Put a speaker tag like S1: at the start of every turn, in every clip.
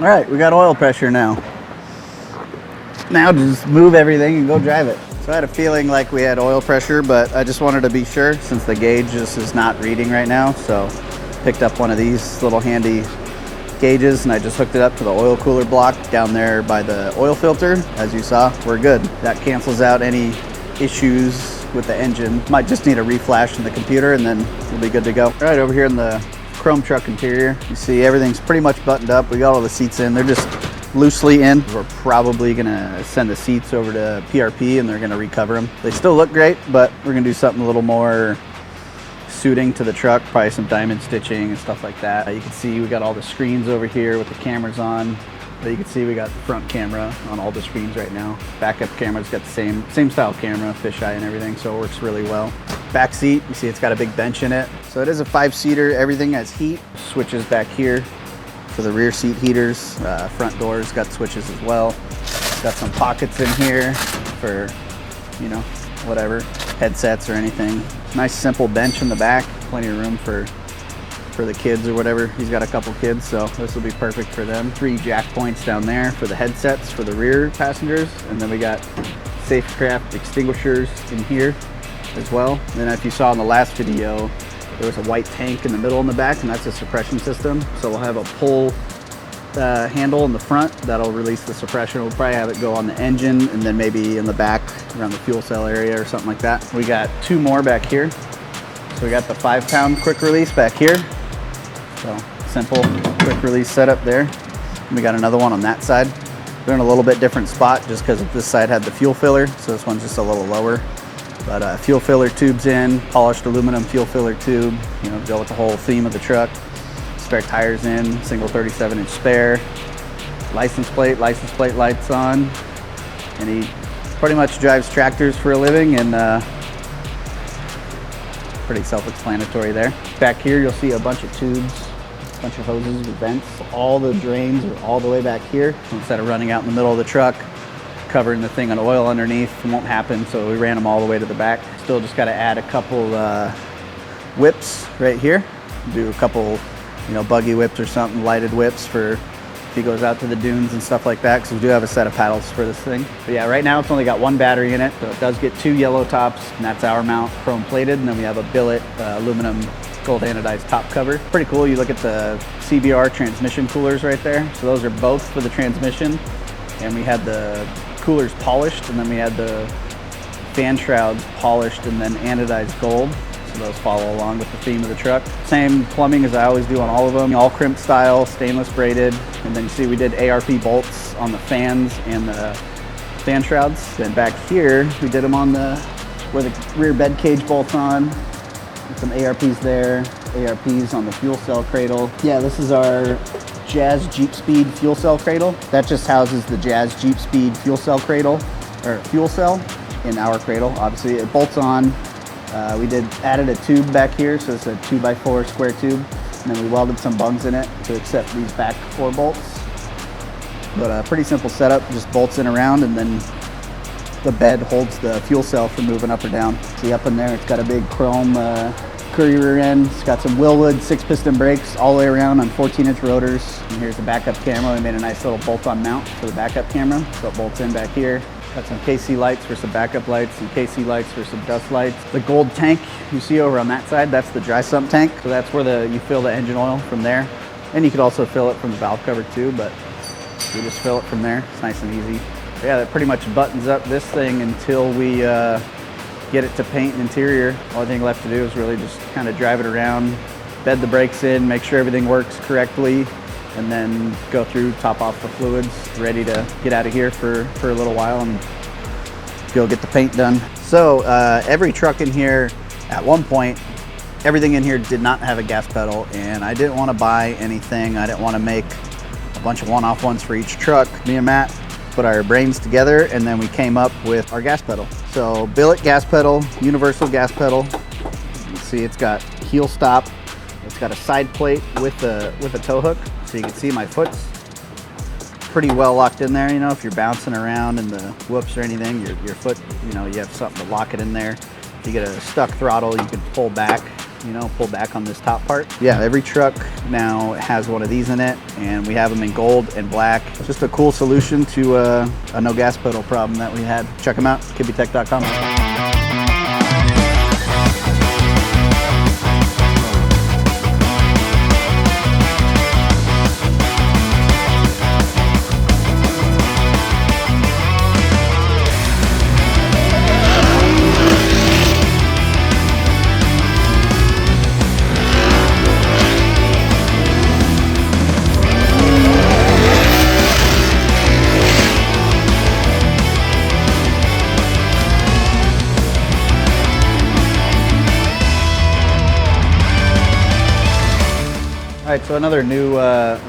S1: All right, we got oil pressure now. Now just move everything and go drive it. So I had a feeling like we had oil pressure, but I just wanted to be sure since the gauge just is not reading right now. So picked up one of these little handy gauges and I just hooked it up to the oil cooler block down there by the oil filter. As you saw, we're good. That cancels out any issues with the engine. Might just need a reflash in the computer and then we'll be good to go. All right, over here in the chrome truck interior, you see everything's pretty much buttoned up. We got all the seats in. They're just loosely in. We're probably gonna send the seats over to PRP and they're gonna recover them. They still look great, but we're gonna do something a little more suiting to the truck, probably some diamond stitching and stuff like that. You can see we got all the screens over here with the cameras on. But you can see we got the front camera on all the screens right now. Backup camera's got the same style camera, fisheye and everything, so it works really well. Back seat, you see it's got a big bench in it. So it is a 5-seater, everything has heat. Switches back here for the rear seat heaters. Front doors got switches as well. Got some pockets in here for, you know, whatever, headsets or anything. Nice simple bench in the back, plenty of room for the kids or whatever. He's got a couple kids, so this will be perfect for them. 3 jack points down there for the headsets for the rear passengers. And then we got Safecraft extinguishers in here as well. And then if you saw in the last video, there was a white tank in the middle and the back, and that's a suppression system. So we'll have a pull handle in the front that'll release the suppression. We'll probably have it go on the engine and then maybe in the back around the fuel cell area or something like that. We got 2 more back here. So we got the 5-pound quick release back here. So simple quick release setup there. And we got another one on that side. They're in a little bit different spot just because this side had the fuel filler, so this one's just a little lower. But fuel filler tubes in, polished aluminum fuel filler tube, you know, go with the whole theme of the truck. Spare tires in, single 37-inch spare. License plate lights on. And he pretty much drives tractors for a living, and pretty self-explanatory there. Back here you'll see a bunch of tubes, a bunch of hoses with vents. All the drains are all the way back here. Instead of running out in the middle of the truck, covering the thing on oil underneath, it won't happen, so we ran them all the way to the back. Still just got to add a couple whips right here. Do a couple, you know, buggy whips or something, lighted whips for if he goes out to the dunes and stuff like that, because we do have a set of paddles for this thing. But yeah, right now it's only got 1 battery in it, so it does get 2 yellow tops, and that's our mount, chrome plated, and then we have a billet aluminum gold anodized top cover. Pretty cool. You look at the CBR transmission coolers right there. So those are both for the transmission, and we had the coolers polished, and then we had the fan shrouds polished and then anodized gold. So those follow along with the theme of the truck. Same plumbing as I always do on all of them, all crimp style, stainless braided. And then you see we did ARP bolts on the fans and the fan shrouds. Then back here, we did them on where the rear bed cage bolts on. Some ARPs there, ARPs on the fuel cell cradle. Yeah, this is our Jazz Jeep Speed fuel cell cradle. That just houses the Jazz Jeep Speed fuel cell cradle, or fuel cell in our cradle. Obviously it bolts on. We added a tube back here, so it's a 2x4 square tube, and then we welded some bungs in it to accept these back 4 bolts. But a pretty simple setup, just bolts in around, and then the bed holds the fuel cell from moving up or down. See up in there, it's got a big chrome Curry rear end. It's got some Willwood 6-piston brakes all the way around on 14-inch rotors. And here's the backup camera. We made a nice little bolt-on mount for the backup camera, so it bolts in back here. Got some KC lights for some backup lights, some KC lights for some dust lights. The gold tank you see over on that side, that's the dry sump tank. So that's where you fill the engine oil from there. And you could also fill it from the valve cover too, but you just fill it from there. It's nice and easy. Yeah, that pretty much buttons up this thing until we get it to paint and interior. Only thing left to do is really just kind of drive it around, bed the brakes in, make sure everything works correctly, and then go through, top off the fluids, ready to get out of here for a little while and go get the paint done. So every truck in here, at one point, everything in here did not have a gas pedal, and I didn't want to buy anything. I didn't want to make a bunch of one-off ones for each truck. Me and Matt put our brains together, and then we came up with our gas pedal. So billet gas pedal, universal gas pedal. You can see it's got heel stop. It's got a side plate with a tow hook. So you can see my foot's pretty well locked in there. You know, if you're bouncing around in the whoops or anything, your foot, you know, you have something to lock it in there. If you get a stuck throttle, you can pull back you know, pull back on this top part. Yeah, every truck now has one of these in it, and we have them in gold and black. Just a cool solution to a no gas pedal problem that we had. Check them out, Kibbetech.com. All right, so another new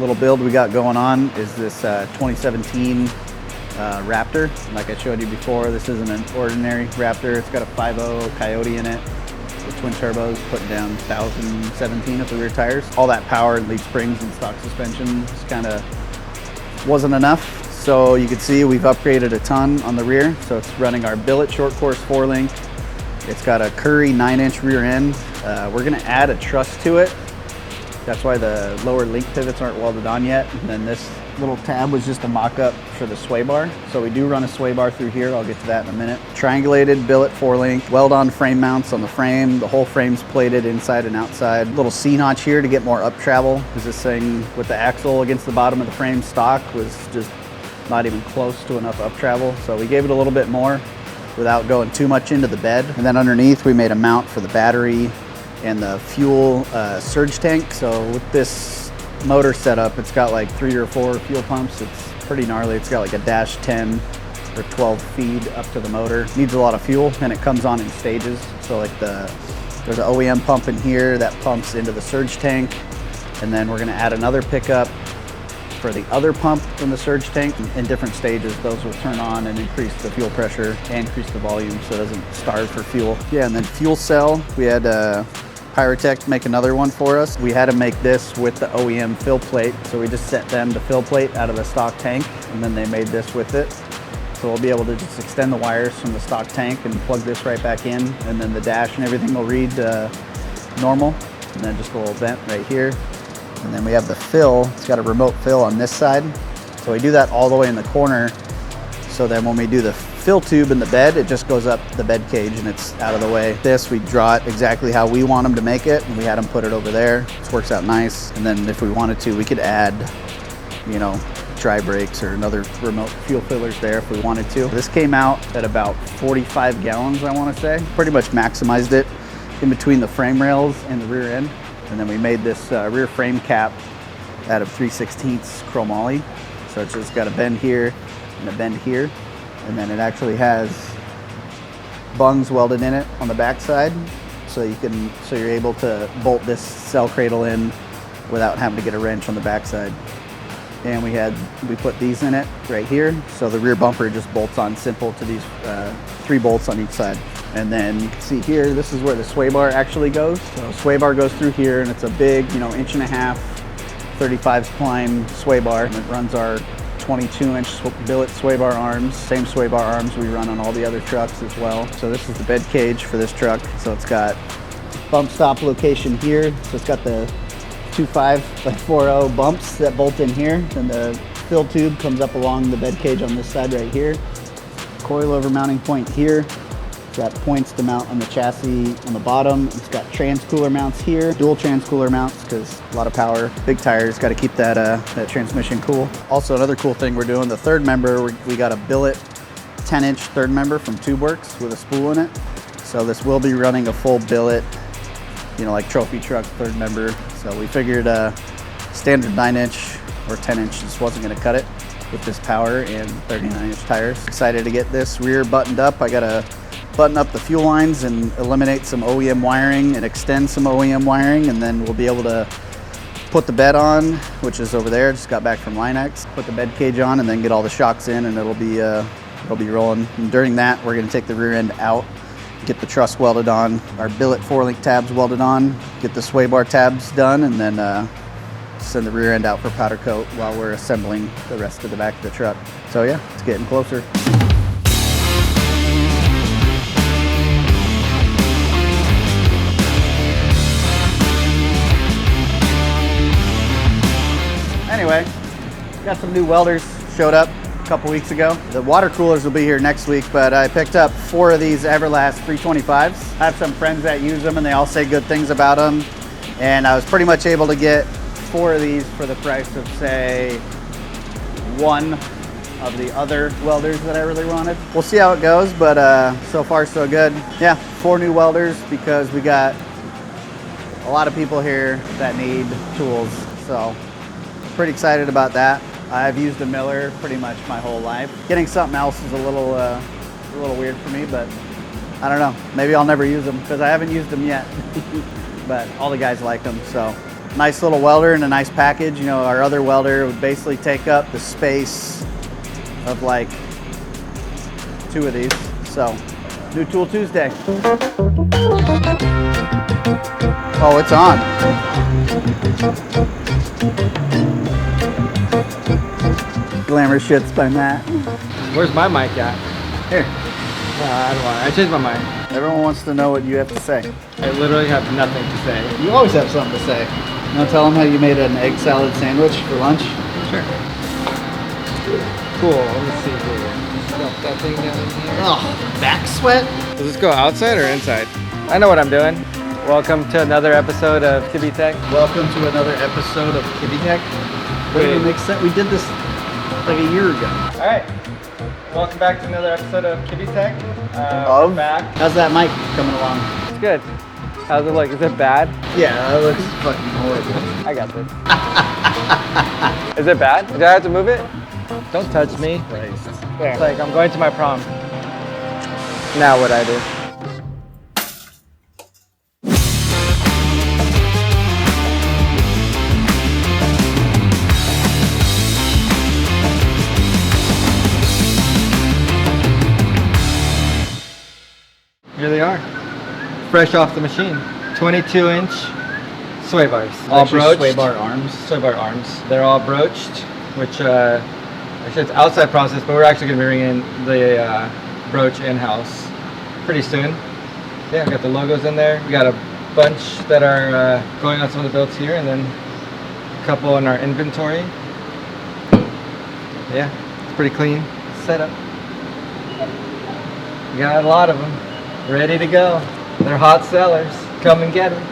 S1: little build we got going on is this 2017 Raptor. Like I showed you before, this isn't an ordinary Raptor. It's got a 5.0 Coyote in it with twin turbos, putting down 1,017 at the rear tires. All that power and lead springs and stock suspension just kind of wasn't enough. So you can see we've upgraded a ton on the rear. So it's running our billet short course 4-link. It's got a Curry 9-inch rear end. We're gonna add a truss to it. That's why the lower link pivots aren't welded on yet. And then this little tab was just a mock-up for the sway bar. So we do run a sway bar through here. I'll get to that in a minute. Triangulated billet 4-link, weld-on frame mounts on the frame. The whole frame's plated inside and outside. Little C-notch here to get more up travel, because this thing with the axle against the bottom of the frame stock was just not even close to enough up travel. So we gave it a little bit more without going too much into the bed. And then underneath we made a mount for the battery and the fuel surge tank. So with this motor setup, it's got like 3 or 4 fuel pumps. It's pretty gnarly. It's got like a dash 10 or 12 feed up to the motor. Needs a lot of fuel, and it comes on in stages. So like there's an OEM pump in here that pumps into the surge tank, and then we're gonna add another pickup for the other pump in the surge tank. In different stages, those will turn on and increase the fuel pressure and increase the volume so it doesn't starve for fuel. Yeah, and then fuel cell, we had Pyrotech make another one for us. We had to make this with the OEM fill plate, so we just sent them the fill plate out of the stock tank, and then they made this with it. So we'll be able to just extend the wires from the stock tank and plug this right back in, and then the dash and everything will read normal, and then just a little vent right here. And then we have the fill. It's got a remote fill on this side. So we do that all the way in the corner. So then when we do the fill tube in the bed, it just goes up the bed cage and it's out of the way. This, we draw it exactly how we want them to make it, and we had them put it over there. This works out nice. And then if we wanted to, we could add, you know, dry brakes or another remote fuel fillers there if we wanted to. This came out at about 45 gallons, I want to say. Pretty much maximized it in between the frame rails and the rear end. And then we made this rear frame cap out of 3/16 chromoly. So it's just got a bend here and a bend here. And then it actually has bungs welded in it on the back side. So you're able to bolt this cell cradle in without having to get a wrench on the back side. And we put these in it right here. So the rear bumper just bolts on simple to these 3 bolts on each side. And then you can see here, this is where the sway bar actually goes. So sway bar goes through here, and it's a big, 1.5 inch, 35 spline sway bar. And it runs our 22-inch billet sway bar arms. Same sway bar arms we run on all the other trucks as well. So this is the bed cage for this truck. So it's got bump stop location here. So it's got the 2.5x4.0 bumps that bolt in here. Then the fill tube comes up along the bed cage on this side right here. Coilover mounting point here. It's got points to mount on the chassis on the bottom. It's got trans cooler mounts here, dual trans cooler mounts because a lot of power, big tires, got to keep that transmission cool. Also, another cool thing we're doing, the third member, we got a billet 10-inch third member from TubeWorks with a spool in it. So this will be running a full billet, like trophy truck third member. So we figured standard 9-inch or 10-inch just wasn't going to cut it with this power and 39-inch tires. Excited to get this rear buttoned up. I got to button up the fuel lines and eliminate some OEM wiring and extend some OEM wiring, and then we'll be able to put the bed on, which is over there. Just got back from Linex. Put the bed cage on and then get all the shocks in, and it'll be rolling. And during that, we're going to take the rear end out, get the truss welded on, our billet 4-link tabs welded on, get the sway bar tabs done, and then send the rear end out for powder coat while we're assembling the rest of the back of the truck. So yeah, it's getting closer. Got some new welders showed up a couple weeks ago. The water coolers will be here next week, but I picked up 4 of these Everlast 325s. I have some friends that use them and they all say good things about them. And I was pretty much able to get 4 of these for the price of, say, 1 of the other welders that I really wanted. We'll see how it goes, but so far so good. Yeah, 4 new welders because we got a lot of people here that need tools. So pretty excited about that. I've used a Miller pretty much my whole life. Getting something else is a little weird for me, but I don't know. Maybe I'll never use them because I haven't used them yet. But all the guys like them, so. Nice little welder and a nice package. You know, our other welder would basically take up the space of like 2 of these. So, new Tool Tuesday. Oh, it's on. Glamour shits by Matt.
S2: Where's my mic at?
S1: Here.
S2: I don't want it. I changed my mind.
S1: Everyone wants to know what you have to say.
S2: I literally have nothing to say.
S1: You always have something to say. You want to tell them how you made an egg salad sandwich for lunch?
S2: Sure. Cool. Let me see here. Stuff that thing down in here.
S1: Oh, back sweat?
S2: Does this go outside or inside? I know what I'm doing. Welcome to another episode of Kibbetech.
S1: Welcome to another episode of Kibbetech.
S2: Wait.
S1: We did this like a year ago.
S2: All right. Welcome back to another episode of Kibbetech. We're back.
S1: How's that mic coming along?
S2: It's good. How's it look? Is it bad?
S1: Yeah, it looks fucking horrible.
S2: I got this. Is it bad? Did I have to move it? Don't touch me.
S1: Christ.
S2: There. It's like I'm going to my prom. Now what I do? Here they are, fresh off the machine. 22-inch sway bars, all broached.
S1: Sway bar arms.
S2: Sway bar arms. They're all broached, which actually it's outside process, but we're actually going to be bringing the broach in-house pretty soon. Yeah, we got the logos in there. We got a bunch that are going on some of the builds here, and then a couple in our inventory. Yeah, it's pretty clean setup. We got a lot of them. Ready to go. They're hot sellers. Come and get them.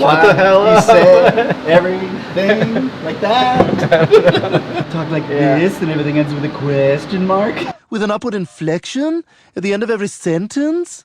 S1: What the hell? You say everything like that? Talk like this and everything ends with a question mark?
S3: With an upward inflection at the end of every sentence?